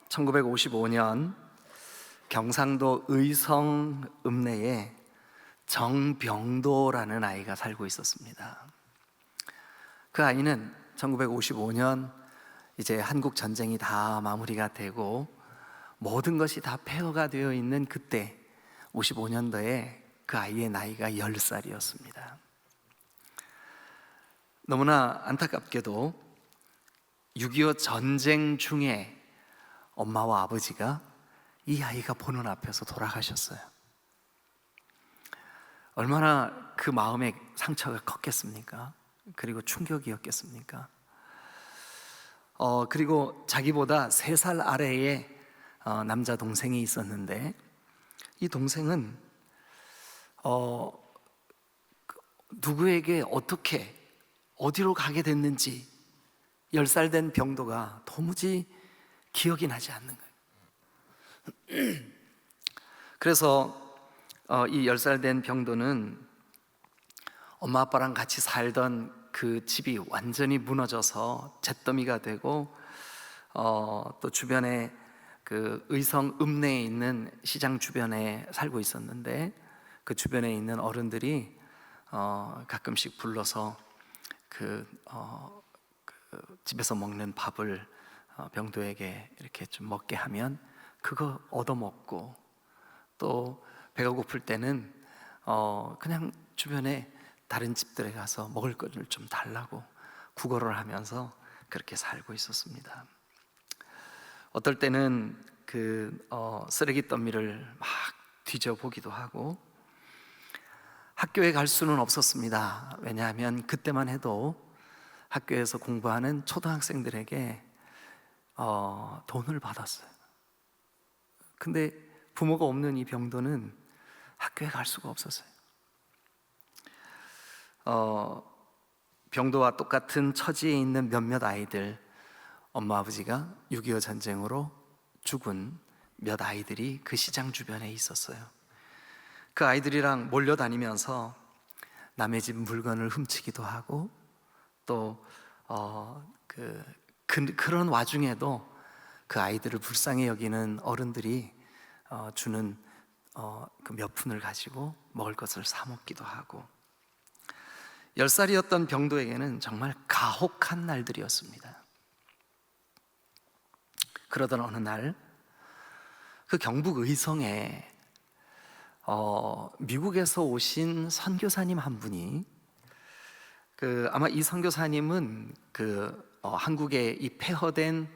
1955년 경상도 의성 읍내에 정병도라는 아이가 살고 있었습니다. 그 아이는 1955년 이제 한국 전쟁이 다 마무리가 되고 모든 것이 다 폐허가 되어 있는 그때 55년도에 그 아이의 나이가 10살이었습니다. 너무나 안타깝게도 6.25 전쟁 중에 엄마와 아버지가 이 아이가 보는 앞에서 돌아가셨어요. 얼마나 그 마음에 상처가 컸겠습니까? 그리고 충격이었겠습니까? 그리고 자기보다 3살 아래의 남자 동생이 있었는데 이 동생은 누구에게 어떻게 어디로 가게 됐는지 10살 된 병도가 도무지 기억이 나지 않는 거예요. 그래서 이 10살 된 병도는 엄마 아빠랑 같이 살던 그 집이 완전히 무너져서 잿더미가 되고 또 주변에 그 의성 읍내에 있는 시장 주변에 살고 있었는데 그 주변에 있는 어른들이 가끔씩 불러서 그 집에서 먹는 밥을 병도에게 이렇게 좀 먹게 하면 그거 얻어먹고, 또 배가 고플 때는 그냥 주변에 다른 집들에 가서 먹을 것을 좀 달라고 구걸을 하면서 그렇게 살고 있었습니다. 어떨 때는 그 쓰레기 더미를 막 뒤져보기도 하고, 학교에 갈 수는 없었습니다. 왜냐하면 그때만 해도 학교에서 공부하는 초등학생들에게 돈을 받았어요. 근데 부모가 없는 이 병도는 학교에 갈 수가 없었어요. 병도와 똑같은 처지에 있는 몇몇 아이들, 엄마 아버지가 6.25 전쟁으로 죽은 몇 아이들이 그 시장 주변에 있었어요. 그 아이들이랑 몰려다니면서 남의 집 물건을 훔치기도 하고, 또 그런 와중에도 그 아이들을 불쌍히 여기는 어른들이 주는 그 몇 푼을 가지고 먹을 것을 사 먹기도 하고, 10살이었던 병도에게는 정말 가혹한 날들이었습니다. 그러던 어느 날 그 경북 의성에 미국에서 오신 선교사님 한 분이, 아마 이 선교사님은 한국의 이 폐허된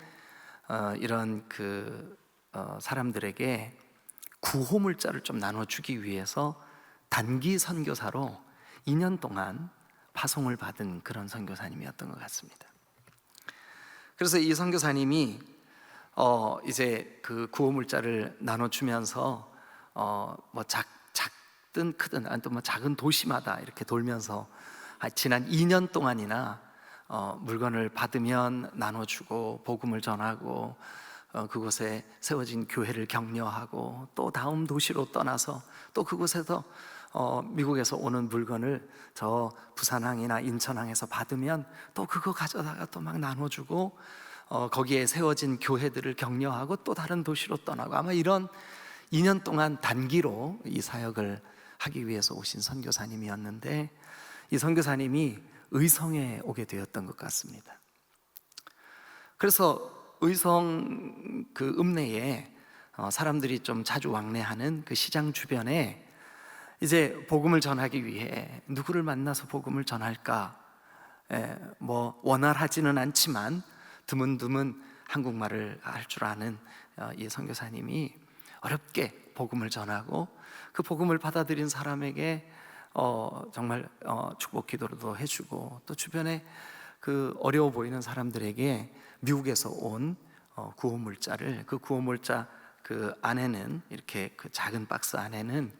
이런 사람들에게 구호물자를 좀 나눠주기 위해서 단기 선교사로 2년 동안 파송을 받은 그런 선교사님이었던 것 같습니다. 그래서 이 선교사님이 이제 그 구호물자를 나눠주면서 뭐 작든 크든, 또 뭐 작은 도시마다 이렇게 돌면서 지난 2년 동안이나 물건을 받으면 나눠주고 복음을 전하고 그곳에 세워진 교회를 격려하고, 또 다음 도시로 떠나서 또 그곳에서 미국에서 오는 물건을 저 부산항이나 인천항에서 받으면 또 그거 가져다가 또 막 나눠주고, 거기에 세워진 교회들을 격려하고 또 다른 도시로 떠나고, 아마 이런 2년 동안 단기로 이 사역을 하기 위해서 오신 선교사님이었는데, 이 선교사님이 의성에 오게 되었던 것 같습니다. 그래서 의성 그 읍내에 사람들이 좀 자주 왕래하는 그 시장 주변에 이제 복음을 전하기 위해 누구를 만나서 복음을 전할까, 뭐 원활하지는 않지만 드문드문 한국말을 할 줄 아는 이 선교사님이 어렵게 복음을 전하고, 그 복음을 받아들인 사람에게 정말 축복 기도도 해주고, 또 주변에 그 어려워 보이는 사람들에게 미국에서 온 구호물자를, 그 구호물자 그 안에는, 이렇게 그 작은 박스 안에는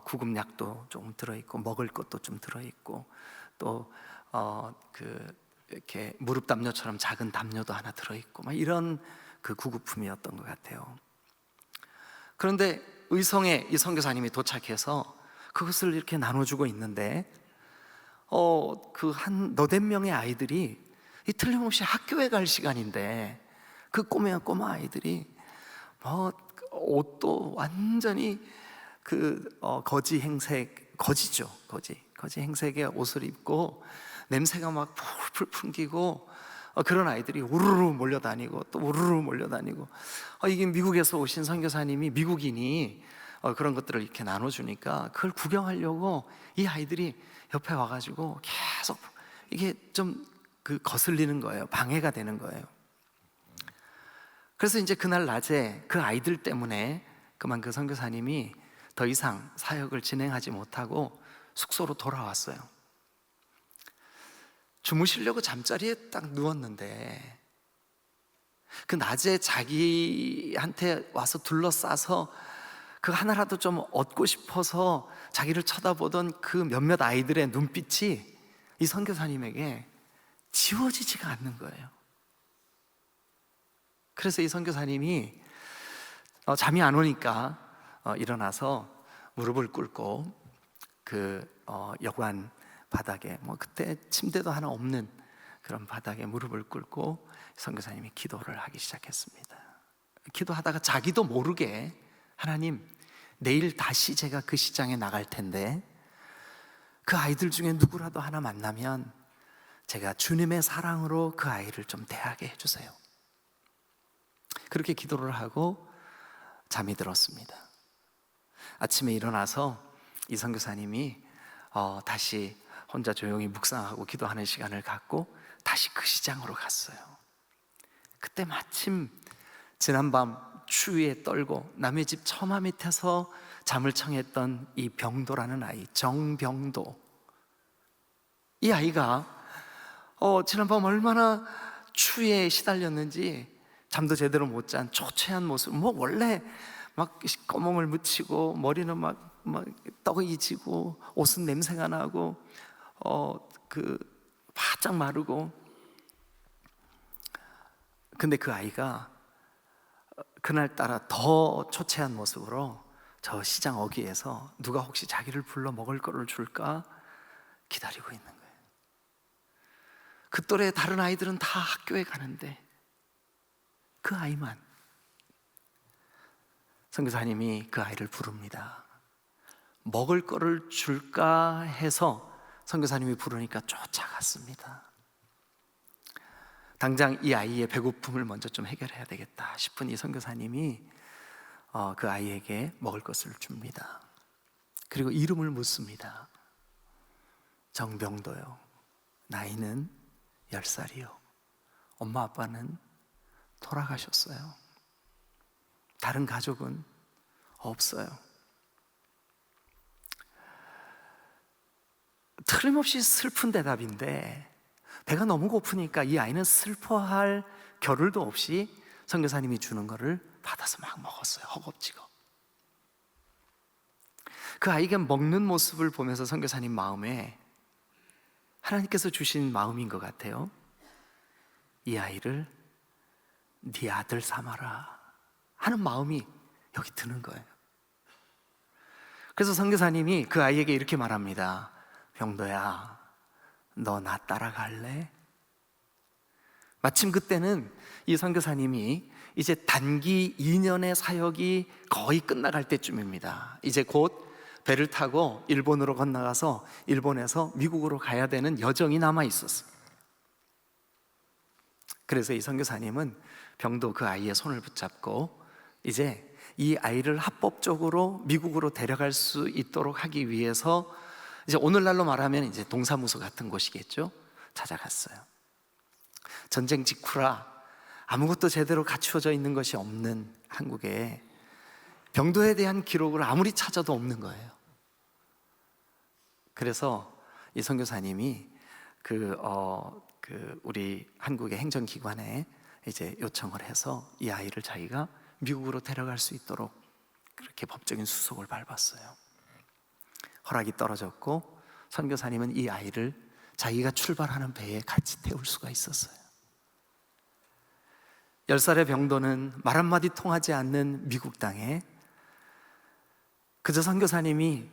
구급약도 좀 들어있고 먹을 것도 좀 들어있고, 또 이렇게 무릎 담요처럼 작은 담요도 하나 들어있고, 막 이런 그 구급품이었던 것 같아요. 그런데 의성에 이 선교사님이 도착해서 그것을 이렇게 나눠주고 있는데 그 한 너댓 명의 아이들이 이 틀림없이 학교에 갈 시간인데 그 꼬마 아이들이 뭐 옷도 완전히 거지 행색, 거지죠, 거지 행색의 옷을 입고 냄새가 막 풀풀 풍기고 그런 아이들이 우르르 몰려다니고 또 우르르 몰려다니고 이게 미국에서 오신 선교사님이, 미국인이 그런 것들을 이렇게 나눠주니까 그걸 구경하려고 이 아이들이 옆에 와가지고 계속 이게 좀 거슬리는 거예요. 방해가 되는 거예요. 그래서 이제 그날 낮에 그 아이들 때문에 그만 그 선교사님이 더 이상 사역을 진행하지 못하고 숙소로 돌아왔어요. 주무시려고 잠자리에 딱 누웠는데 그 낮에 자기한테 와서 둘러싸서 그 하나라도 좀 얻고 싶어서 자기를 쳐다보던 그 몇몇 아이들의 눈빛이 이 선교사님에게 지워지지가 않는 거예요. 그래서 이 선교사님이 잠이 안 오니까 일어나서 무릎을 꿇고 여관 바닥에, 그때 침대도 하나 없는 그런 바닥에 무릎을 꿇고 선교사님이 기도를 하기 시작했습니다. 기도하다가 자기도 모르게, 하나님, 내일 다시 제가 그 시장에 나갈 텐데 그 아이들 중에 누구라도 하나 만나면 제가 주님의 사랑으로 그 아이를 좀 대하게 해주세요. 그렇게 기도를 하고 잠이 들었습니다. 아침에 일어나서 이 선교사님이 다시 혼자 조용히 묵상하고 기도하는 시간을 갖고 다시 그 시장으로 갔어요. 그때 마침 지난밤 추위에 떨고 남의 집 처마 밑에서 잠을 청했던 이 병도라는 아이, 정병도, 이 아이가 지난밤 얼마나 추위에 시달렸는지 잠도 제대로 못 잔 초췌한 모습, 원래 막 꺼멍을 묻히고 머리는 막 떡이 지고 옷은 냄새가 나고 바짝 마르고, 근데 그 아이가 그날따라 더 초췌한 모습으로 저 시장 어귀에서 누가 혹시 자기를 불러 먹을 거를 줄까 기다리고 있는 거예요. 그 또래 다른 아이들은 다 학교에 가는데 그 아이만, 선교사님이 그 아이를 부릅니다. 먹을 거를 줄까 해서 선교사님이 부르니까 쫓아갔습니다. 당장 이 아이의 배고픔을 먼저 좀 해결해야 되겠다 싶은 이 선교사님이 그 아이에게 먹을 것을 줍니다. 그리고 이름을 묻습니다. 정병도요. 나이는 10살이요. 엄마 아빠는 돌아가셨어요. 다른 가족은 없어요. 틀림없이 슬픈 대답인데 배가 너무 고프니까 이 아이는 슬퍼할 겨를도 없이 선교사님이 주는 거를 받아서 막 먹었어요. 허겁지겁. 그 아이가 먹는 모습을 보면서 선교사님 마음에 하나님께서 주신 마음인 것 같아요. 이 아이를 네 아들 삼아라 하는 마음이 여기 드는 거예요. 그래서 선교사님이 그 아이에게 이렇게 말합니다. 병도야, 너 나 따라갈래? 마침 그때는 이 선교사님이 이제 단기 2년의 사역이 거의 끝나갈 때쯤입니다. 이제 곧 배를 타고 일본으로 건너가서 일본에서 미국으로 가야 되는 여정이 남아 있었어요. 그래서 이 선교사님은 병도 그 아이의 손을 붙잡고 이제 이 아이를 합법적으로 미국으로 데려갈 수 있도록 하기 위해서 이제 오늘날로 말하면 이제 동사무소 같은 곳이겠죠. 찾아갔어요. 전쟁 직후라 아무것도 제대로 갖추어져 있는 것이 없는 한국에 병도에 대한 기록을 아무리 찾아도 없는 거예요. 그래서 이 선교사님이 우리 한국의 행정기관에 이제 요청을 해서 이 아이를 자기가 미국으로 데려갈 수 있도록 그렇게 법적인 수속을 밟았어요. 허락이 떨어졌고 선교사님은 이 아이를 자기가 출발하는 배에 같이 태울 수가 있었어요. 10살의 병도는 말 한마디 통하지 않는 미국 땅에 그저 선교사님이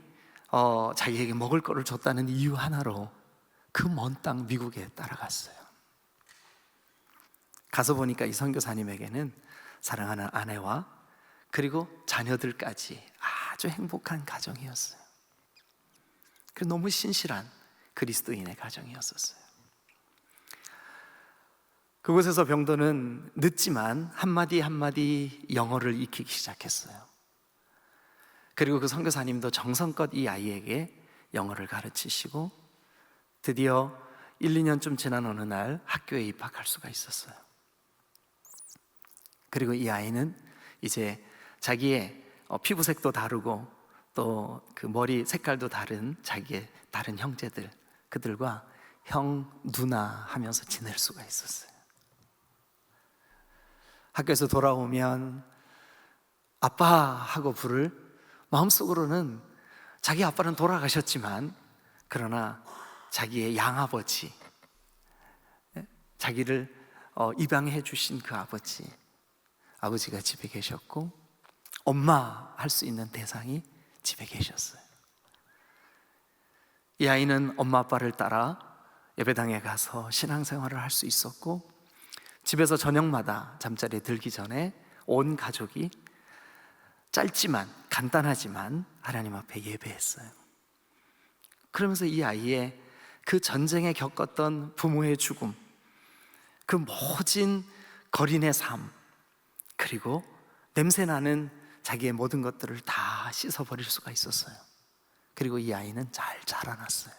자기에게 먹을 거를 줬다는 이유 하나로 그 먼 땅 미국에 따라갔어요. 가서 보니까 이 선교사님에게는 사랑하는 아내와 그리고 자녀들까지 아주 행복한 가정이었어요. 그리고 너무 신실한 그리스도인의 가정이었었어요. 그곳에서 병도는 늦지만 한마디 한마디 영어를 익히기 시작했어요. 그리고 그 선교사님도 정성껏 이 아이에게 영어를 가르치시고 드디어 1, 2년쯤 지난 어느 날 학교에 입학할 수가 있었어요. 그리고 이 아이는 이제 자기의 피부색도 다르고 또 그 머리 색깔도 다른 자기의 다른 형제들, 그들과 형, 누나 하면서 지낼 수가 있었어요. 학교에서 돌아오면 아빠 하고 부를, 마음속으로는 자기 아빠는 돌아가셨지만 그러나 자기의 양아버지, 자기를 입양해 주신 그 아버지가 집에 계셨고 엄마 할 수 있는 대상이 집에 계셨어요. 이 아이는 엄마 아빠를 따라 예배당에 가서 신앙생활을 할 수 있었고 집에서 저녁마다 잠자리에 들기 전에 온 가족이 짧지만 간단하지만 하나님 앞에 예배했어요. 그러면서 이 아이의 그 전쟁에 겪었던 부모의 죽음, 그 모진 거린의 삶, 그리고 냄새나는 자기의 모든 것들을 다 씻어버릴 수가 있었어요. 그리고 이 아이는 잘 자라났어요.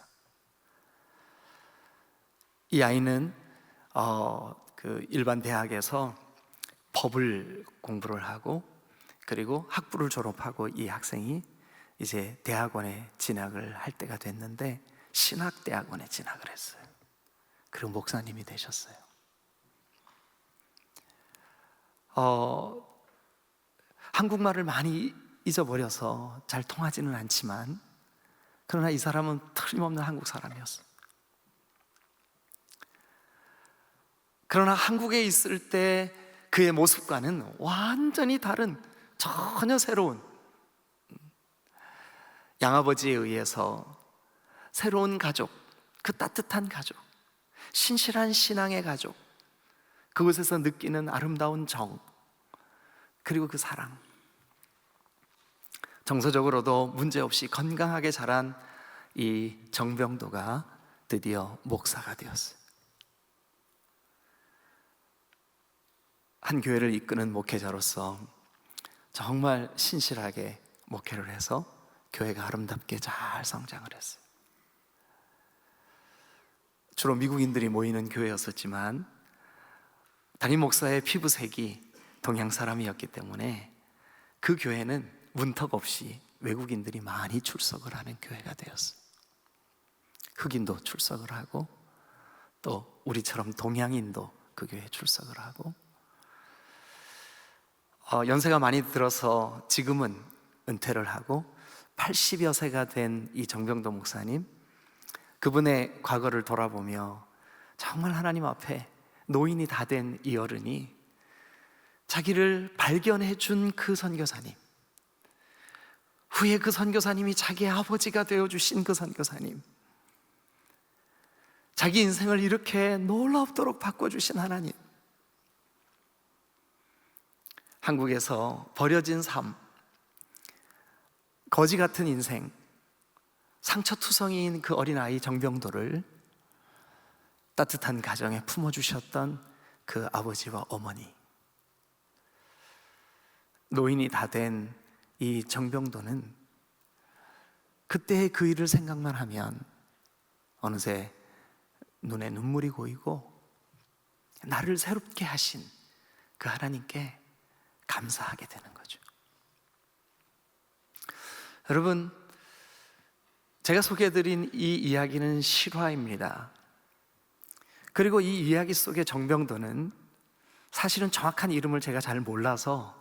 이 아이는 그 일반 대학에서 법을 공부를 하고 그리고 학부를 졸업하고 이 학생이 이제 대학원에 진학을 할 때가 됐는데 신학대학원에 진학을 했어요. 그리고 목사님이 되셨어요. 한국말을 많이 잊어버려서 잘 통하지는 않지만 그러나 이 사람은 틀림없는 한국 사람이었어요. 그러나 한국에 있을 때 그의 모습과는 완전히 다른, 전혀 새로운, 양아버지에 의해서 새로운 가족, 그 따뜻한 가족, 신실한 신앙의 가족, 그곳에서 느끼는 아름다운 정, 그리고 그 사랑, 정서적으로도 문제없이 건강하게 자란 이 정병도가 드디어 목사가 되었어요. 한 교회를 이끄는 목회자로서 정말 신실하게 목회를 해서 교회가 아름답게 잘 성장을 했어요. 주로 미국인들이 모이는 교회였었지만 담임 목사의 피부색이 동양 사람이었기 때문에 그 교회는 문턱 없이 외국인들이 많이 출석을 하는 교회가 되었어요. 흑인도 출석을 하고 또 우리처럼 동양인도 그 교회에 출석을 하고 연세가 많이 들어서 지금은 은퇴를 하고 80여 세가 된 이 정병도 목사님, 그분의 과거를 돌아보며 정말 하나님 앞에 노인이 다 된 이 어른이 자기를 발견해 준 그 선교사님, 후에 그 선교사님이 자기의 아버지가 되어주신 그 선교사님, 자기 인생을 이렇게 놀랍도록 바꿔주신 하나님, 한국에서 버려진 삶, 거지 같은 인생, 상처투성이인 그 어린아이 정병도를 따뜻한 가정에 품어주셨던 그 아버지와 어머니, 노인이 다 된 이 정병도는 그때의 그 일을 생각만 하면 어느새 눈에 눈물이 고이고 나를 새롭게 하신 그 하나님께 감사하게 되는 거죠. 여러분, 제가 소개해드린 이 이야기는 실화입니다. 그리고 이 이야기 속의 정병도는 사실은 정확한 이름을 제가 잘 몰라서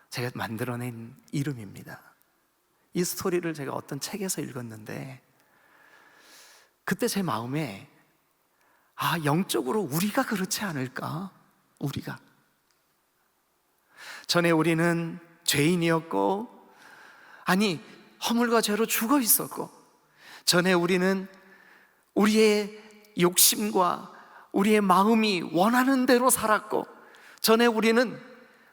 제가 만들어낸 이름입니다. 이 스토리를 제가 어떤 책에서 읽었는데 그때 제 마음에 영적으로 우리가 그렇지 않을까? 우리가 전에 우리는 죄인이었고, 아니 허물과 죄로 죽어 있었고, 전에 우리는 우리의 욕심과 우리의 마음이 원하는 대로 살았고, 전에 우리는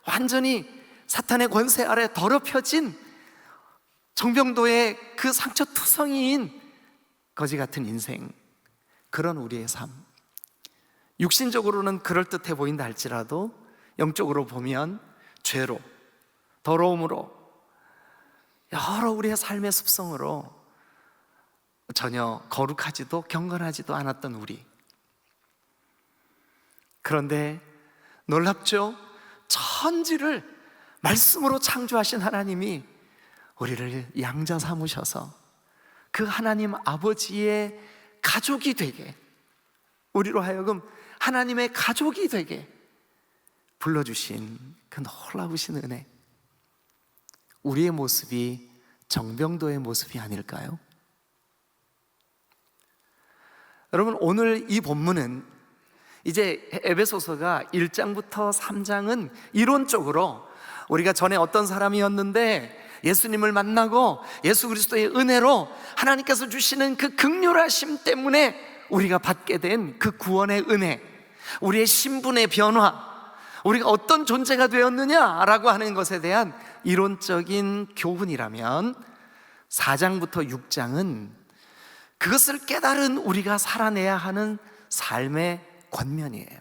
완전히 사탄의 권세 아래 더럽혀진 정병도의 그 상처투성이인 거지 같은 인생, 그런 우리의 삶, 육신적으로는 그럴듯해 보인다 할지라도 영적으로 보면 죄로, 더러움으로, 여러 우리의 삶의 습성으로 전혀 거룩하지도 경건하지도 않았던 우리. 그런데 놀랍죠? 천지를 말씀으로 창조하신 하나님이 우리를 양자 삼으셔서 그 하나님 아버지의 가족이 되게, 우리로 하여금 하나님의 가족이 되게 불러주신 그 놀라우신 은혜, 우리의 모습이 정병도의 모습이 아닐까요? 여러분, 오늘 이 본문은 이제 에베소서가 1장부터 3장은 이론적으로 우리가 전에 어떤 사람이었는데 예수님을 만나고 예수 그리스도의 은혜로 하나님께서 주시는 그 긍휼하심 때문에 우리가 받게 된 그 구원의 은혜, 우리의 신분의 변화, 우리가 어떤 존재가 되었느냐라고 하는 것에 대한 이론적인 교훈이라면, 4장부터 6장은 그것을 깨달은 우리가 살아내야 하는 삶의 권면이에요.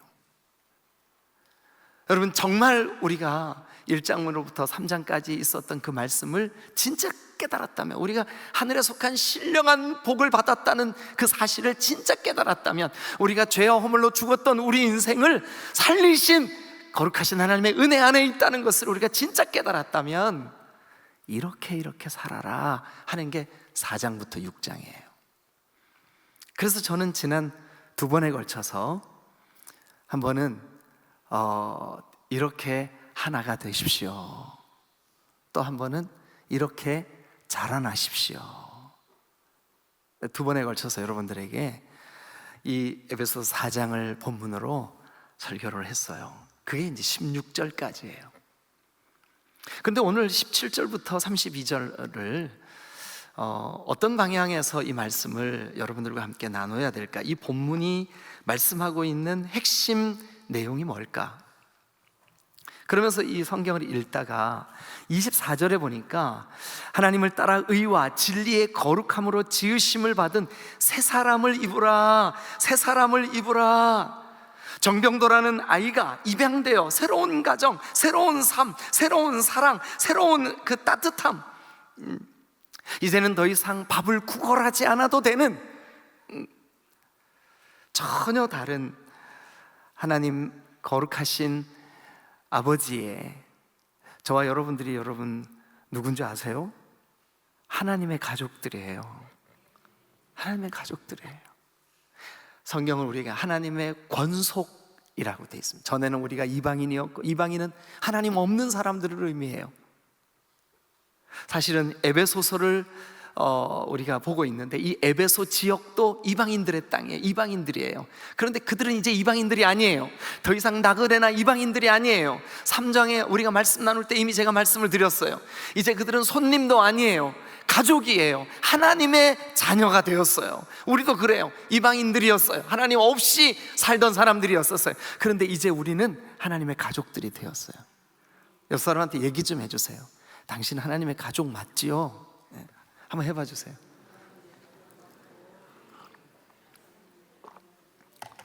여러분, 정말 우리가 1장으로부터 3장까지 있었던 그 말씀을 진짜 깨달았다면, 우리가 하늘에 속한 신령한 복을 받았다는 그 사실을 진짜 깨달았다면, 우리가 죄와 허물로 죽었던 우리 인생을 살리신 거룩하신 하나님의 은혜 안에 있다는 것을 우리가 진짜 깨달았다면, 이렇게 살아라 하는 게 4장부터 6장이에요. 그래서 저는 지난 2번에 걸쳐서 한 번은 이렇게 하나가 되십시오, 또 한 번은 이렇게 자라나십시오, 2번에 걸쳐서 여러분들에게 이 에베소서 4장을 본문으로 설교를 했어요. 그게 이제 16절까지예요. 근데 오늘 17절부터 32절을 어떤 방향에서 이 말씀을 여러분들과 함께 나눠야 될까? 이 본문이 말씀하고 있는 핵심 내용이 뭘까? 그러면서 이 성경을 읽다가 24절에 보니까 하나님을 따라 의와 진리의 거룩함으로 지으심을 받은 새 사람을 입으라, 새 사람을 입으라. 정병도라는 아이가 입양되어 새로운 가정, 새로운 삶, 새로운 사랑, 새로운 그 따뜻함, 이제는 더 이상 밥을 구걸하지 않아도 되는 전혀 다른 하나님 거룩하신 아버지의, 저와 여러분들이 여러분 누군지 아세요? 하나님의 가족들이에요. 하나님의 가족들이에요. 성경은 우리가 하나님의 권속이라고 되어 있습니다. 전에는 우리가 이방인이었고, 이방인은 하나님 없는 사람들을 의미해요. 사실은 에베소서를 우리가 보고 있는데, 이 에베소 지역도 이방인들의 땅이에요. 이방인들이에요. 그런데 그들은 이제 이방인들이 아니에요. 더 이상 나그네나 이방인들이 아니에요. 3장에 우리가 말씀 나눌 때 이미 제가 말씀을 드렸어요. 이제 그들은 손님도 아니에요. 가족이에요. 하나님의 자녀가 되었어요. 우리도 그래요. 이방인들이었어요. 하나님 없이 살던 사람들이었었어요. 그런데 이제 우리는 하나님의 가족들이 되었어요. 옆 사람한테 얘기 좀 해주세요. 당신 하나님의 가족 맞지요? 네. 한번 해봐 주세요.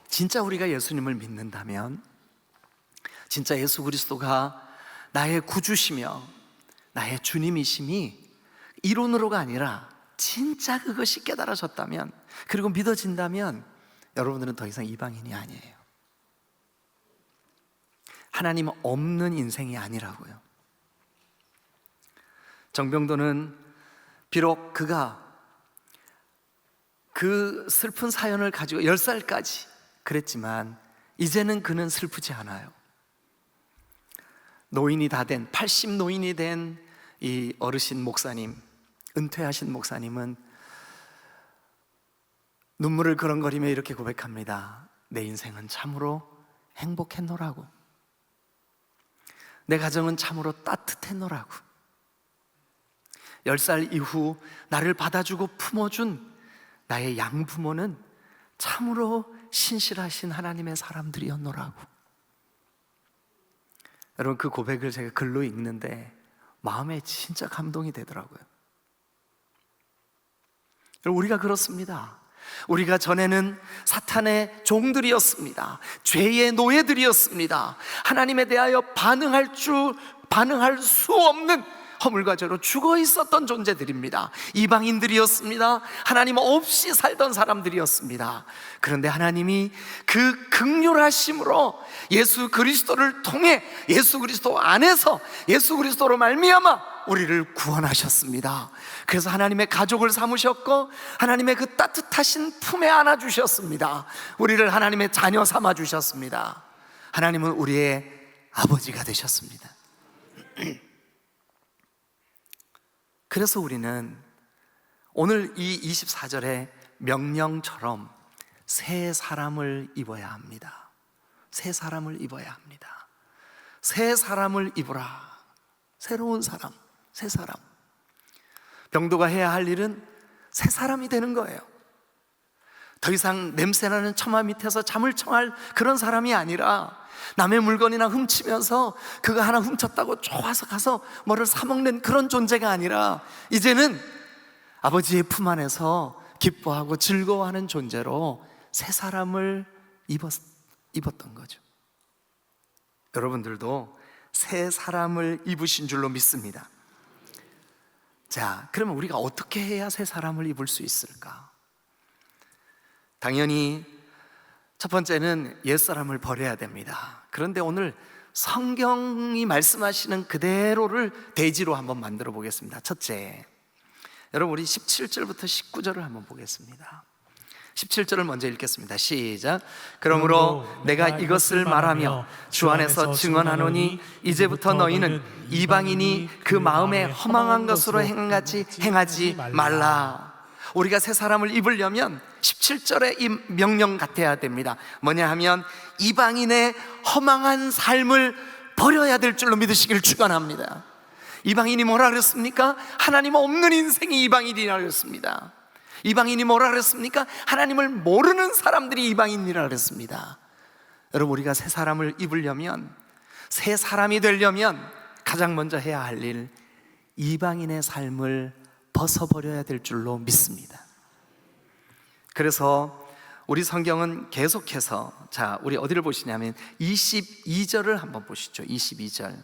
진짜 우리가 예수님을 믿는다면, 진짜 예수 그리스도가 나의 구주시며 나의 주님이심이 이론으로가 아니라 진짜 그것이 깨달아졌다면, 그리고 믿어진다면, 여러분들은 더 이상 이방인이 아니에요. 하나님 없는 인생이 아니라고요. 정병도는 비록 그가 그 슬픈 사연을 가지고 10살까지 그랬지만, 이제는 그는 슬프지 않아요. 노인이 다 된, 80 노인이 된 이 어르신 목사님, 은퇴하신 목사님은 눈물을 그렁거리며 이렇게 고백합니다. 내 인생은 참으로 행복했노라고, 내 가정은 참으로 따뜻했노라고, 10살 이후 나를 받아주고 품어준 나의 양부모는 참으로 신실하신 하나님의 사람들이었노라고. 여러분, 그 고백을 제가 글로 읽는데 마음에 진짜 감동이 되더라고요. 우리가 그렇습니다. 우리가 전에는 사탄의 종들이었습니다. 죄의 노예들이었습니다. 하나님에 대하여 반응할 수 없는 허물과 죄로 죽어 있었던 존재들입니다. 이방인들이었습니다. 하나님 없이 살던 사람들이었습니다. 그런데 하나님이 그 긍휼하심으로 예수 그리스도를 통해, 예수 그리스도 안에서, 예수 그리스도로 말미암아 우리를 구원하셨습니다. 그래서 하나님의 가족을 삼으셨고 하나님의 그 따뜻하신 품에 안아주셨습니다. 우리를 하나님의 자녀 삼아주셨습니다. 하나님은 우리의 아버지가 되셨습니다. 그래서 우리는 오늘 이 24절의 명령처럼 새 사람을 입어야 합니다. 새 사람을 입어야 합니다. 새 사람을 입으라. 새로운 사람, 새 사람. 병도가 해야 할 일은 새 사람이 되는 거예요. 더 이상 냄새나는 처마 밑에서 잠을 청할 그런 사람이 아니라 남의 물건이나 훔치면서 그거 하나 훔쳤다고 좋아서 가서 뭐를 사먹는 그런 존재가 아니라 이제는 아버지의 품 안에서 기뻐하고 즐거워하는 존재로 새 사람을 입었던 거죠. 여러분들도 새 사람을 입으신 줄로 믿습니다. 자, 그러면 우리가 어떻게 해야 새 사람을 입을 수 있을까? 당연히 첫 번째는 옛사람을 버려야 됩니다. 그런데 오늘 성경이 말씀하시는 그대로를 대지로 한번 만들어 보겠습니다. 첫째, 여러분 우리 17절부터 19절을 한번 보겠습니다. 17절을 먼저 읽겠습니다. 시작. 그러므로 내가 이것을 말하며 주 안에서 증언하노니 이제부터 너희는 이방인이 그 마음에 허망한 것으로 행하지 말라. 우리가 새 사람을 입으려면 17절의 이 명령 같아야 됩니다. 뭐냐 하면 이방인의 허망한 삶을 버려야 될 줄로 믿으시길 축원합니다. 이방인이 뭐라 그랬습니까? 하나님 없는 인생이 이방인이라 그랬습니다. 이방인이 뭐라 그랬습니까? 하나님을 모르는 사람들이 이방인이라 그랬습니다. 여러분, 우리가 새 사람을 입으려면, 새 사람이 되려면 가장 먼저 해야 할 일, 이방인의 삶을 벗어버려야 될 줄로 믿습니다. 그래서 우리 성경은 계속해서, 자, 우리 어디를 보시냐면 22절을 한번 보시죠. 22절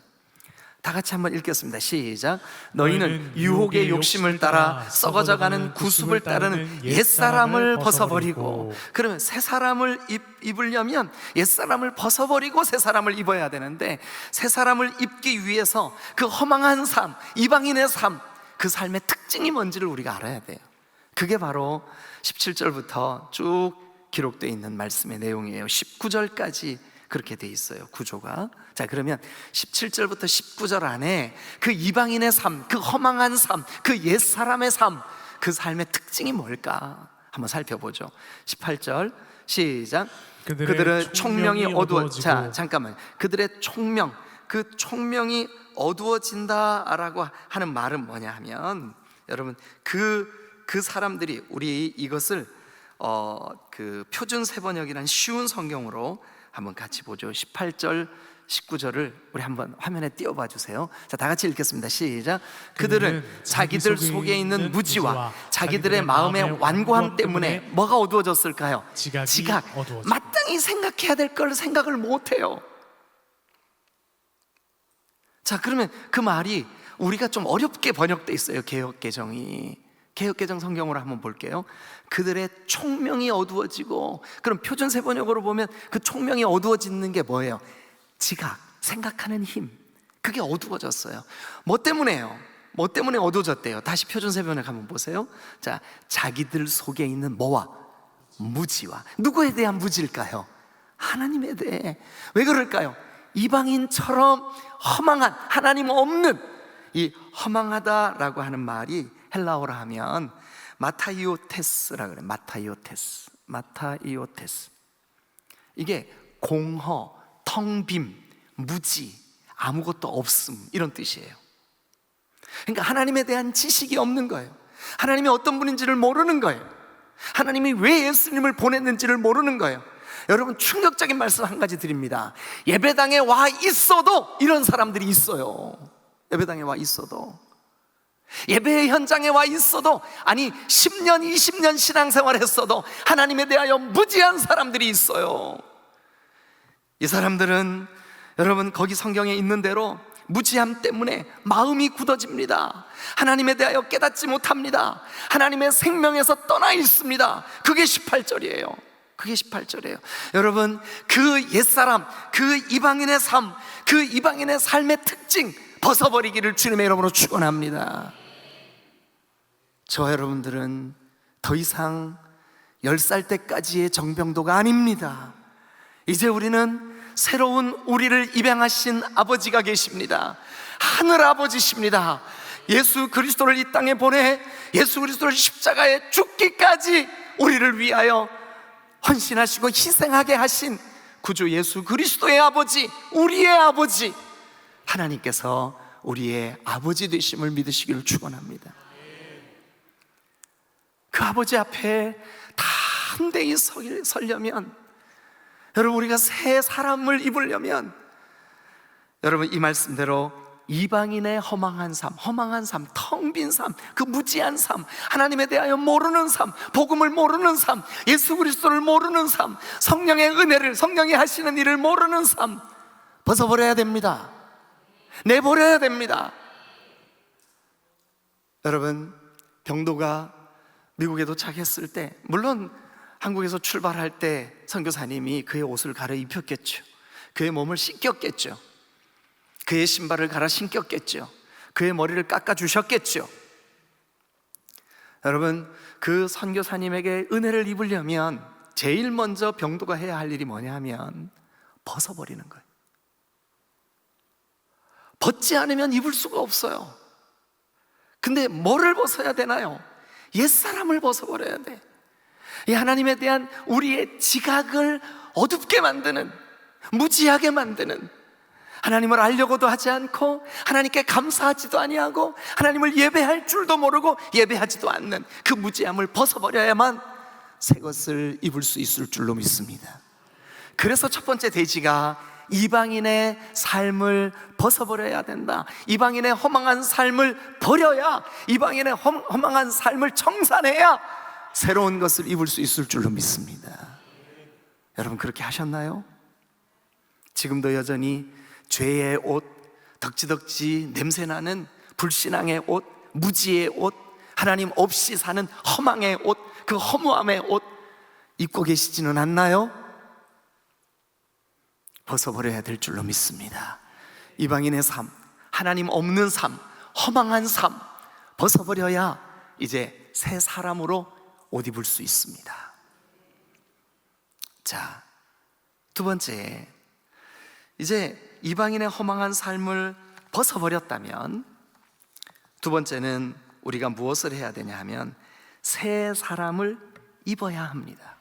다 같이 한번 읽겠습니다. 시작. 너희는 유혹의 욕심을 따라 썩어져가는 구습을 따르는 옛사람을 벗어버리고. 그러면 새 사람을 입으려면 옛사람을 벗어버리고 새 사람을 입어야 되는데, 새 사람을 입기 위해서 그 허망한 삶, 이방인의 삶, 그 삶의 특징이 뭔지를 우리가 알아야 돼요. 그게 바로 17절부터 쭉 기록되어 있는 말씀의 내용이에요. 19절까지 그렇게 돼 있어요, 구조가. 자, 그러면 17절부터 19절 안에 그 이방인의 삶, 그 허망한 삶, 그 옛사람의 삶, 그 삶의 특징이 뭘까 한번 살펴보죠. 18절 시작. 그들의 총명이 어두워지고. 자, 잠깐만. 그들의 총명, 그 총명이 어두워진다라고 하는 말은 뭐냐 하면, 여러분 그 사람들이, 우리 이것을 그 표준 세번역이라는 쉬운 성경으로 한번 같이 보죠. 18절 19절을 우리 한번 화면에 띄워봐 주세요. 자, 다 같이 읽겠습니다. 시작. 그들은 자기들 속에 있는 무지와 자기들의 마음의 완고함 때문에 뭐가 어두워졌을까요? 지각. 마땅히 생각해야 될 걸 생각을 못해요. 자, 그러면 그 말이 우리가 좀 어렵게 번역돼 있어요. 개역개정이. 개역개정 성경으로 한번 볼게요. 그들의 총명이 어두워지고. 그럼 표준 세번역으로 보면 그 총명이 어두워지는 게 뭐예요? 지각, 생각하는 힘, 그게 어두워졌어요. 뭐 때문에요? 뭐 때문에 어두워졌대요? 다시 표준 세번역 한번 보세요. 자, 자기들 속에 있는 뭐와? 무지와. 누구에 대한 무지일까요? 하나님에 대해. 왜 그럴까요? 이방인처럼 허망한, 하나님 없는, 이 허망하다라고 하는 말이 헬라어로 하면 마타이오테스라 그래요. 마타이오테스. 이게 공허, 텅빔, 무지, 아무것도 없음, 이런 뜻이에요. 그러니까 하나님에 대한 지식이 없는 거예요. 하나님이 어떤 분인지를 모르는 거예요. 하나님이 왜 예수님을 보냈는지를 모르는 거예요. 여러분, 충격적인 말씀 한 가지 드립니다. 예배당에 와 있어도 이런 사람들이 있어요. 예배당에 와 있어도, 예배의 현장에 와 있어도, 아니 10년 20년 신앙생활 했어도 하나님에 대하여 무지한 사람들이 있어요. 이 사람들은 여러분, 거기 성경에 있는 대로 무지함 때문에 마음이 굳어집니다. 하나님에 대하여 깨닫지 못합니다. 하나님의 생명에서 떠나 있습니다. 그게 18절이에요. 그게 18절이에요. 여러분, 그 옛사람, 그 이방인의 삶, 그 이방인의 삶의 특징 벗어버리기를 주님의 이름으로 축원합니다. 저와 여러분들은 더 이상 10살 때까지의 정병도가 아닙니다. 이제 우리는 새로운 우리를 입양하신 아버지가 계십니다. 하늘 아버지십니다. 예수 그리스도를 이 땅에 보내 예수 그리스도를 십자가에 죽기까지 우리를 위하여 헌신하시고 희생하게 하신 구주 예수 그리스도의 아버지, 우리의 아버지, 하나님께서 우리의 아버지 되심을 믿으시기를 축원합니다. 그 아버지 앞에 담대히 서려면, 여러분, 우리가 새 사람을 입으려면, 여러분, 이 말씀대로 이방인의 허망한 삶, 텅 빈 삶, 그 무지한 삶, 하나님에 대하여 모르는 삶, 복음을 모르는 삶, 예수 그리스도를 모르는 삶, 성령의 은혜를, 성령이 하시는 일을 모르는 삶 벗어버려야 됩니다. 내버려야 됩니다. 여러분, 병도가 미국에 도착했을 때, 물론 한국에서 출발할 때 선교사님이 그의 옷을 갈아 입혔겠죠. 그의 몸을 씻겼겠죠. 그의 신발을 갈아 신겼겠죠. 그의 머리를 깎아 주셨겠죠. 여러분, 그 선교사님에게 은혜를 입으려면 제일 먼저 병도가 해야 할 일이 뭐냐 하면 벗어버리는 거예요. 벗지 않으면 입을 수가 없어요. 근데 뭐를 벗어야 되나요? 옛사람을 벗어버려야 돼. 이 하나님에 대한 우리의 지각을 어둡게 만드는, 무지하게 만드는, 하나님을 알려고도 하지 않고 하나님께 감사하지도 아니하고 하나님을 예배할 줄도 모르고 예배하지도 않는 그 무지함을 벗어버려야만 새 것을 입을 수 있을 줄로 믿습니다. 그래서 첫 번째 대지가 이방인의 삶을 벗어버려야 된다. 이방인의 허망한 삶을 버려야, 이방인의 허망한 삶을 청산해야 새로운 것을 입을 수 있을 줄로 믿습니다. 여러분, 그렇게 하셨나요? 지금도 여전히 죄의 옷, 덕지덕지 냄새나는 불신앙의 옷, 무지의 옷, 하나님 없이 사는 허망의 옷, 그 허무함의 옷 입고 계시지는 않나요? 벗어버려야 될 줄로 믿습니다. 이방인의 삶, 하나님 없는 삶, 허망한 삶 벗어버려야 이제 새 사람으로 옷 입을 수 있습니다. 자, 두 번째, 이제 이방인의 허망한 삶을 벗어버렸다면 두 번째는 우리가 무엇을 해야 되냐 하면 새 사람을 입어야 합니다.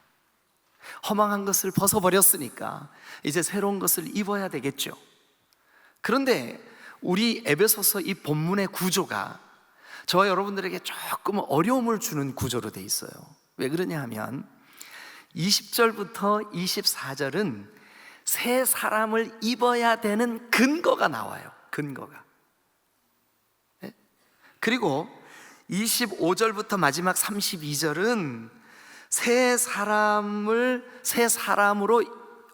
허망한 것을 벗어버렸으니까 이제 새로운 것을 입어야 되겠죠. 그런데 우리 에베소서 이 본문의 구조가 저와 여러분들에게 조금 어려움을 주는 구조로 돼 있어요. 왜 그러냐 하면 20절부터 24절은 새 사람을 입어야 되는 근거가 나와요. 근거가. 네? 그리고 25절부터 마지막 32절은 새 사람을 새 사람으로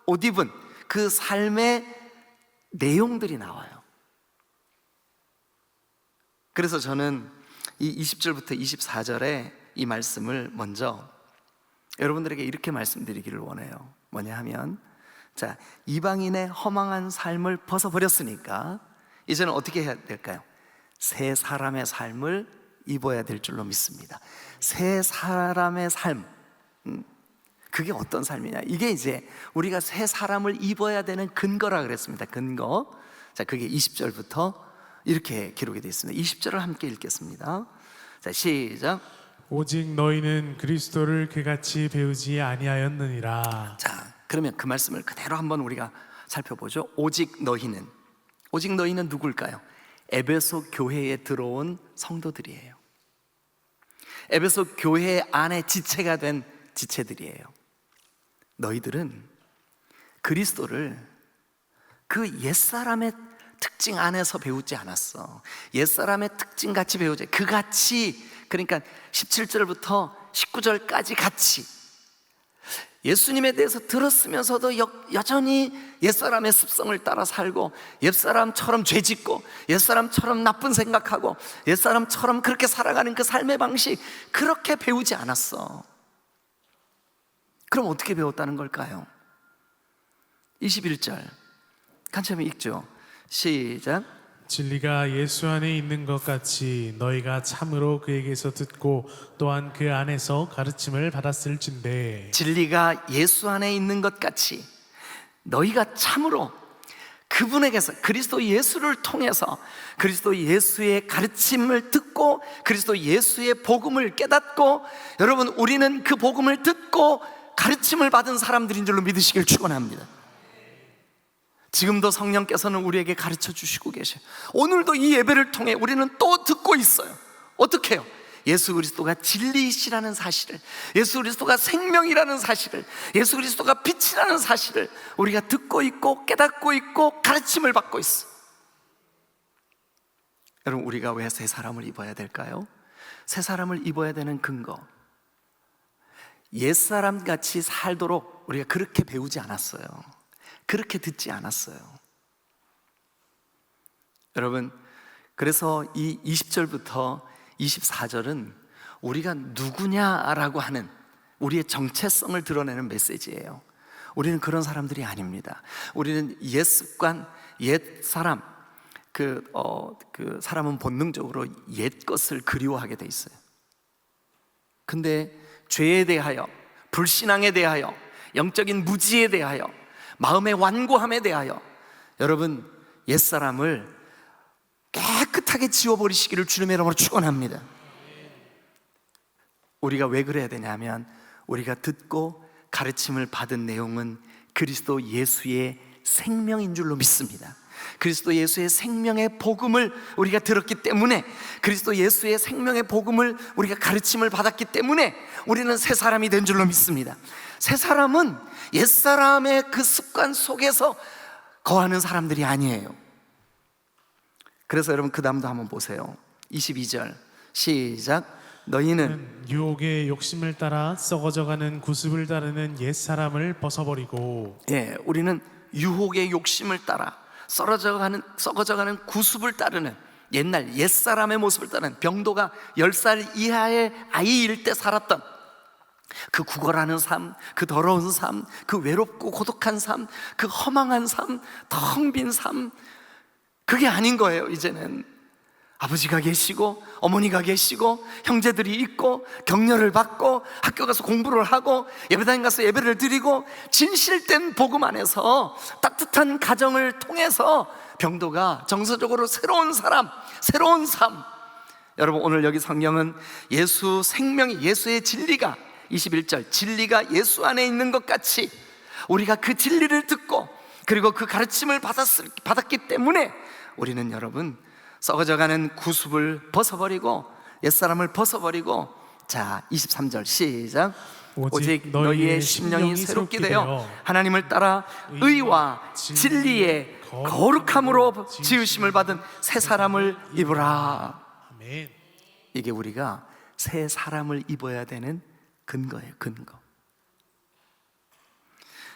옷 입은 그 삶의 내용들이 나와요. 그래서 저는 이 20절부터 24절에 이 말씀을 먼저 여러분들에게 이렇게 말씀드리기를 원해요. 뭐냐 하면, 자, 이방인의 허망한 삶을 벗어버렸으니까 이제는 어떻게 해야 될까요? 새 사람의 삶을 입어야 될 줄로 믿습니다. 새 사람의 삶, 그게 어떤 삶이냐? 이게 이제 우리가 새 사람을 입어야 되는 근거라 그랬습니다. 근거. 자, 그게 20절부터 이렇게 기록이 되어 있습니다. 20절을 함께 읽겠습니다. 자, 시작. 오직 너희는 그리스도를 그같이 배우지 아니하였느니라. 자, 그러면 그 말씀을 그대로 한번 우리가 살펴보죠. 오직 너희는 누굴까요? 에베소 교회에 들어온 성도들이에요. 에베소 교회 안에 지체가 된 지체들이에요. 너희들은 그리스도를 그 옛사람의 특징 안에서 배우지 않았어. 옛사람의 특징 같이 배우지. 그같이, 그러니까 17절부터 19절까지 같이 예수님에 대해서 들었으면서도 여전히 옛사람의 습성을 따라 살고, 옛사람처럼 죄짓고, 옛사람처럼 나쁜 생각하고, 옛사람처럼 그렇게 살아가는 그 삶의 방식, 그렇게 배우지 않았어. 그럼 어떻게 배웠다는 걸까요? 21절 같이 한번 읽죠. 시작. 진리가 예수 안에 있는 것 같이 너희가 참으로 그에게서 듣고 또한 그 안에서 가르침을 받았을진대. 진리가 예수 안에 있는 것 같이 너희가 참으로 그분에게서, 그리스도 예수를 통해서 그리스도 예수의 가르침을 듣고 그리스도 예수의 복음을 깨닫고, 여러분 우리는 그 복음을 듣고 가르침을 받은 사람들인 줄로 믿으시길 축원합니다. 지금도 성령께서는 우리에게 가르쳐 주시고 계셔요. 오늘도 이 예배를 통해 우리는 또 듣고 있어요. 어떻게 해요? 예수 그리스도가 진리이시라는 사실을, 예수 그리스도가 생명이라는 사실을, 예수 그리스도가 빛이라는 사실을 우리가 듣고 있고 깨닫고 있고 가르침을 받고 있어. 여러분, 우리가 왜 새 사람을 입어야 될까요? 새 사람을 입어야 되는 근거, 옛사람 같이 살도록 우리가 그렇게 배우지 않았어요. 그렇게 듣지 않았어요. 여러분, 그래서 이 20절부터 24절은 우리가 누구냐라고 하는 우리의 정체성을 드러내는 메시지예요. 우리는 그런 사람들이 아닙니다. 우리는 옛 습관, 옛 사람, 그 사람은 본능적으로 옛 것을 그리워하게 돼 있어요. 근데 죄에 대하여, 불신앙에 대하여, 영적인 무지에 대하여, 마음의 완고함에 대하여 여러분 옛사람을 깨끗하게 지워버리시기를 주님의 이름으로 축원합니다. 우리가 왜 그래야 되냐면, 우리가 듣고 가르침을 받은 내용은 그리스도 예수의 생명인 줄로 믿습니다. 그리스도 예수의 생명의 복음을 우리가 들었기 때문에, 그리스도 예수의 생명의 복음을 우리가 가르침을 받았기 때문에 우리는 새 사람이 된 줄로 믿습니다. 새 사람은 옛사람의 그 습관 속에서 거하는 사람들이 아니에요. 그래서 여러분 그 다음도 한번 보세요. 22절 시작. 너희는 유혹의 욕심을 따라 썩어져가는 구습을 따르는 옛사람을 벗어버리고. 우리는 유혹의 욕심을 따라 썩어져가는 구습을 따르는 옛날 옛사람의 모습을 따르는, 병도가 10살 이하의 아이일 때 살았던 그 구걸하는 삶, 그 더러운 삶, 그 외롭고 고독한 삶, 그 허망한 삶, 텅 빈 삶, 그게 아닌 거예요. 이제는 아버지가 계시고 어머니가 계시고 형제들이 있고 격려를 받고 학교 가서 공부를 하고 예배당 가서 예배를 드리고 진실된 복음 안에서 따뜻한 가정을 통해서 병도가 정서적으로 새로운 사람, 새로운 삶. 여러분, 오늘 여기 성경은 예수 생명이, 예수의 진리가, 21절 진리가 예수 안에 있는 것 같이 우리가 그 진리를 듣고 그리고 그 가르침을 받았기 때문에 우리는 여러분 썩어져가는 구습을 벗어버리고 옛사람을 벗어버리고, 자 23절 시작. 오직 너희의 심령이 새롭게 되어 하나님을 따라 의와 진리의 거룩함으로 지으심을 받은 새 사람을 입으라. 아멘. 이게 우리가 새 사람을 입어야 되는 근거예요. 근거.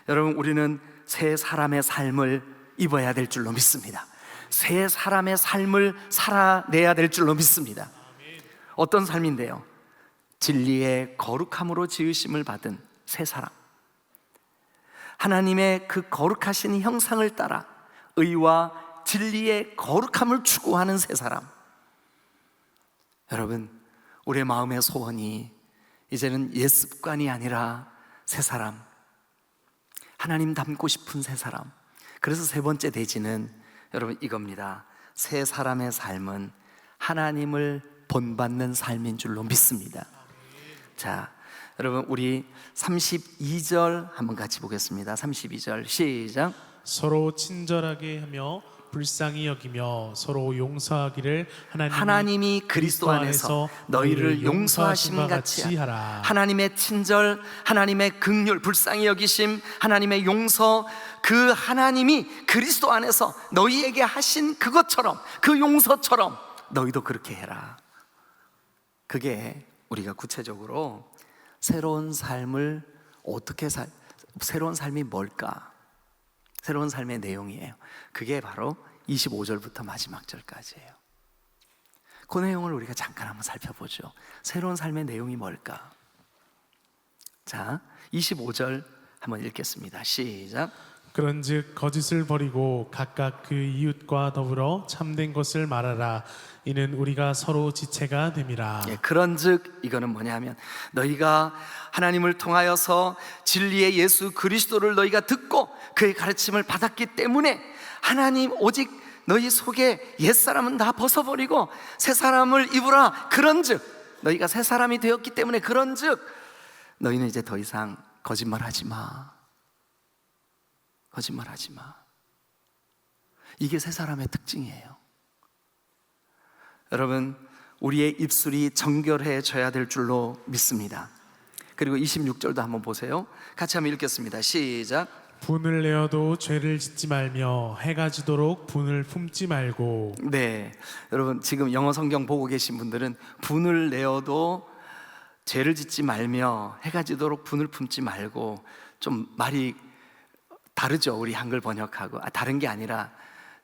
여러분, 우리는 새 사람의 삶을 입어야 될 줄로 믿습니다. 새 사람의 삶을 살아내야 될 줄로 믿습니다. 어떤 삶인데요? 진리의 거룩함으로 지으심을 받은 새 사람, 하나님의 그 거룩하신 형상을 따라 의와 진리의 거룩함을 추구하는 새 사람. 여러분, 우리의 마음의 소원이 이제는 옛 습관이 아니라 새 사람, 하나님 닮고 싶은 새 사람. 그래서 세 번째 대지는 여러분 이겁니다. 새 사람의 삶은 하나님을 본받는 삶인 줄로 믿습니다. 자, 여러분 우리 32절 한번 같이 보겠습니다. 32절 시작. 서로 친절하게 하며 불쌍히 여기며 서로 용서하기를 하나님이 그리스도 안에서 너희를 용서하심과 같이 하라. 하나님의 친절, 하나님의 긍휼, 불쌍히 여기심, 하나님의 용서, 그 하나님이 그리스도 안에서 너희에게 하신 그것처럼, 그 용서처럼 너희도 그렇게 해라. 그게 우리가 구체적으로 새로운 삶을 어떻게 새로운 삶이 뭘까? 새로운 삶의 내용이에요. 그게 바로 25절부터 마지막 절까지예요. 그 내용을 우리가 잠깐 한번 살펴보죠. 새로운 삶의 내용이 뭘까? 자, 25절 한번 읽겠습니다. 시작. 그런즉 거짓을 버리고 각각 그 이웃과 더불어 참된 것을 말하라. 이는 우리가 서로 지체가 됨이라. 예, 그런즉 이거는 뭐냐면 너희가 하나님을 통하여서 진리의 예수 그리스도를 너희가 듣고 그의 가르침을 받았기 때문에 하나님 오직 너희 속에 옛사람은 다 벗어버리고 새 사람을 입으라. 그런즉 너희가 새 사람이 되었기 때문에 그런즉 너희는 이제 더 이상 거짓말하지 마. 거짓말하지 마. 이게 새 사람의 특징이에요. 여러분, 우리의 입술이 정결해져야 될 줄로 믿습니다. 그리고 26절도 한번 보세요. 같이 한번 읽겠습니다. 시작. 분을 내어도 죄를 짓지 말며 해가 지도록 분을 품지 말고. 네, 여러분 지금 영어 성경 보고 계신 분들은 분을 내어도 죄를 짓지 말며 해가 지도록 분을 품지 말고, 좀 말이 다르죠. 우리 한글 번역하고. 다른 게 아니라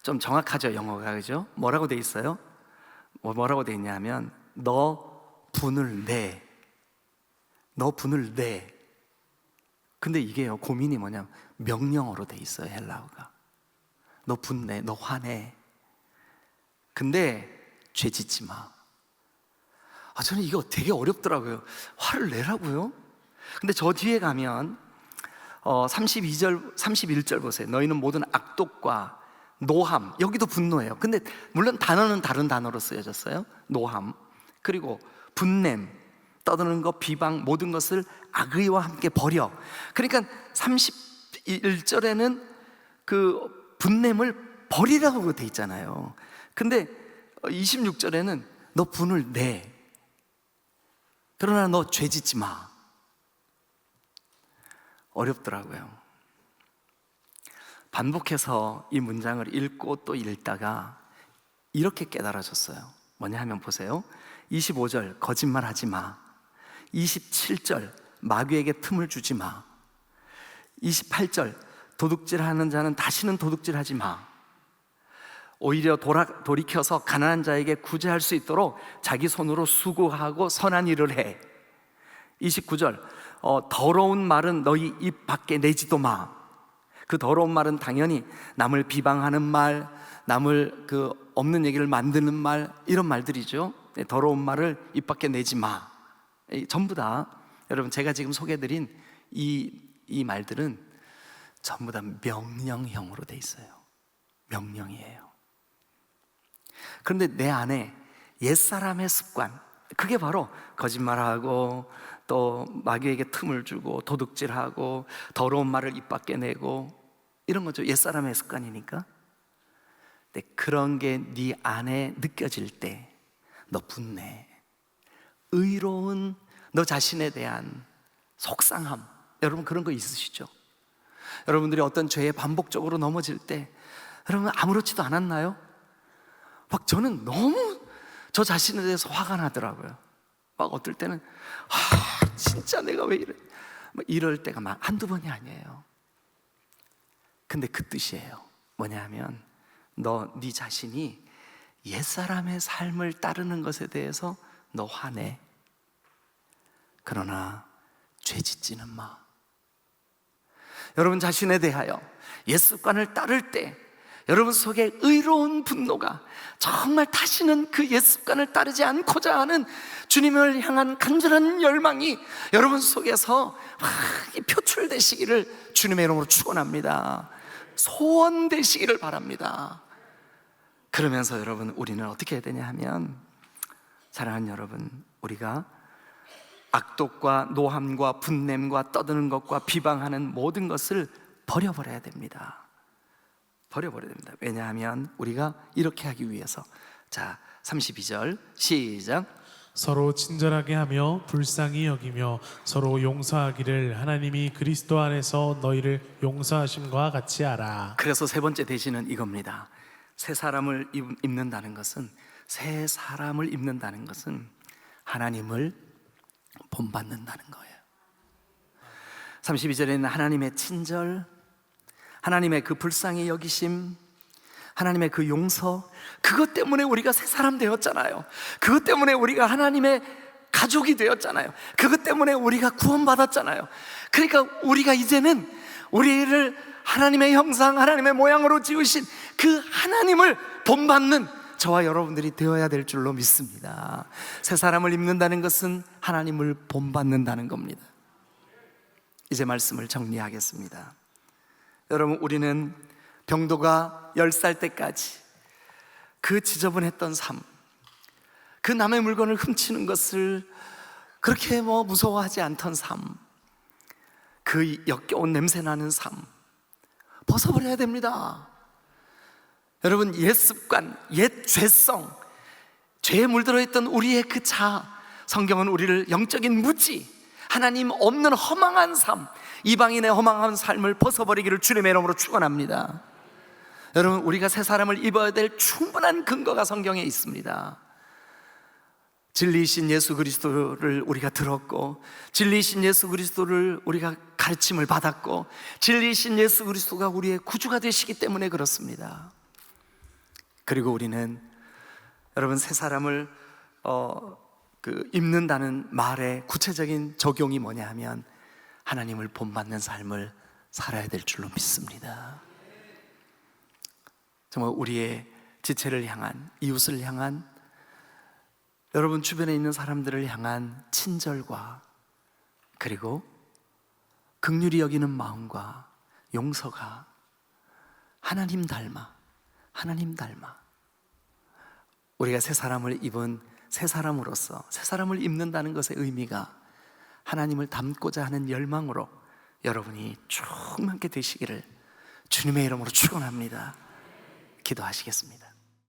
좀 정확하죠, 영어가. 그죠? 뭐라고 돼 있어요? 뭐라고 돼 있냐면 너 분을 내. 너 분을 내. 근데 이게요, 고민이 뭐냐면 명령어로 돼 있어요, 헬라어가. 너 분내, 너 화내. 근데 죄 짓지 마. 저는 이거 되게 어렵더라고요. 화를 내라고요? 근데 저 뒤에 가면 32절, 31절 보세요. 너희는 모든 악독과 노함, 여기도 분노예요. 근데 물론 단어는 다른 단어로 쓰여졌어요. 노함, 그리고 분냄, 떠드는 것, 비방, 모든 것을 악의와 함께 버려. 그러니까 31절에는 그 분냄을 버리라고 돼 있잖아요. 근데 26절에는 너 분을 내. 그러나 너 죄 짓지 마. 어렵더라고요. 반복해서 이 문장을 읽고 또 읽다가 이렇게 깨달아졌어요. 뭐냐 하면 보세요. 25절 거짓말하지 마. 27절 마귀에게 틈을 주지 마. 28절 도둑질하는 자는 다시는 도둑질하지 마. 오히려 돌이켜서 가난한 자에게 구제할 수 있도록 자기 손으로 수고하고 선한 일을 해. 29절 더러운 말은 너희 입 밖에 내지도 마. 그 더러운 말은 당연히 남을 비방하는 말, 남을 그 없는 얘기를 만드는 말, 이런 말들이죠. 더러운 말을 입 밖에 내지 마. 전부 다 여러분, 제가 지금 소개해드린 이 말들은 전부 다 명령형으로 돼 있어요. 명령이에요. 그런데 내 안에 옛사람의 습관, 그게 바로 거짓말하고 또 마귀에게 틈을 주고 도둑질하고 더러운 말을 입 밖에 내고 이런 거죠. 옛사람의 습관이니까. 근데 그런 게 네 안에 느껴질 때 너 분내, 의로운 너 자신에 대한 속상함, 여러분 그런 거 있으시죠? 여러분들이 어떤 죄에 반복적으로 넘어질 때 여러분 아무렇지도 않았나요? 막 저는 너무 저 자신에 대해서 화가 나더라고요. 막 어떨 때는 진짜 내가 왜 이래, 막 이럴 때가 막 한두 번이 아니에요. 근데 그 뜻이에요. 뭐냐 하면 네 자신이 옛사람의 삶을 따르는 것에 대해서 너 화내. 그러나 죄 짓지는 마. 여러분 자신에 대하여 옛 습관을 따를 때 여러분 속에 의로운 분노가, 정말 다시는 그 옛 습관을 따르지 않고자 하는 주님을 향한 간절한 열망이 여러분 속에서 표출되시기를 주님의 이름으로 축원합니다. 소원되시기를 바랍니다. 그러면서 여러분 우리는 어떻게 해야 되냐 하면, 사랑하는 여러분, 우리가 악독과 노함과 분냄과 떠드는 것과 비방하는 모든 것을 버려버려야 됩니다. 버려버려야 됩니다. 왜냐하면 우리가 이렇게 하기 위해서. 자, 32절 시작. 서로 친절하게 하며 불쌍히 여기며 서로 용서하기를 하나님이 그리스도 안에서 너희를 용서하심과 같이 하라. 그래서 세 번째 대신은 이겁니다. 새 사람을 입는다는 것은 하나님을 본받는다는 거예요. 32절에는 하나님의 친절, 하나님의 그 불쌍히 여기심, 하나님의 그 용서, 그것 때문에 우리가 새 사람 되었잖아요. 그것 때문에 우리가 하나님의 가족이 되었잖아요. 그것 때문에 우리가 구원받았잖아요. 그러니까 우리가 이제는 우리를 하나님의 형상, 하나님의 모양으로 지으신 그 하나님을 본받는 저와 여러분들이 되어야 될 줄로 믿습니다. 새 사람을 입는다는 것은 하나님을 본받는다는 겁니다. 이제 말씀을 정리하겠습니다. 여러분, 우리는 병도가 10살 때까지 그 지저분했던 삶, 그 남의 물건을 훔치는 것을 그렇게 무서워하지 않던 삶, 그 역겨운 냄새나는 삶 벗어버려야 됩니다. 여러분, 옛 습관, 옛 죄성, 죄에 물들어 있던 우리의 그 자아, 성경은 우리를 영적인 무지, 하나님 없는 허망한 삶, 이방인의 허망한 삶을 벗어버리기를 주님의 이름으로 축원합니다. 여러분, 우리가 새 사람을 입어야 될 충분한 근거가 성경에 있습니다. 진리이신 예수 그리스도를 우리가 들었고, 진리이신 예수 그리스도를 우리가 가르침을 받았고, 진리이신 예수 그리스도가 우리의 구주가 되시기 때문에 그렇습니다. 그리고 우리는 여러분, 새 사람을 입는다는 말의 구체적인 적용이 뭐냐 하면 하나님을 본받는 삶을 살아야 될 줄로 믿습니다. 정말 우리의 지체를 향한, 이웃을 향한, 여러분 주변에 있는 사람들을 향한 친절과 그리고 긍휼히 여기는 마음과 용서가 하나님 닮아 우리가 새 사람을 입은 새 사람으로서, 새 사람을 입는다는 것의 의미가 하나님을 닮고자 하는 열망으로 여러분이 충만케 되시기를 주님의 이름으로 축원합니다. 기도하시겠습니다.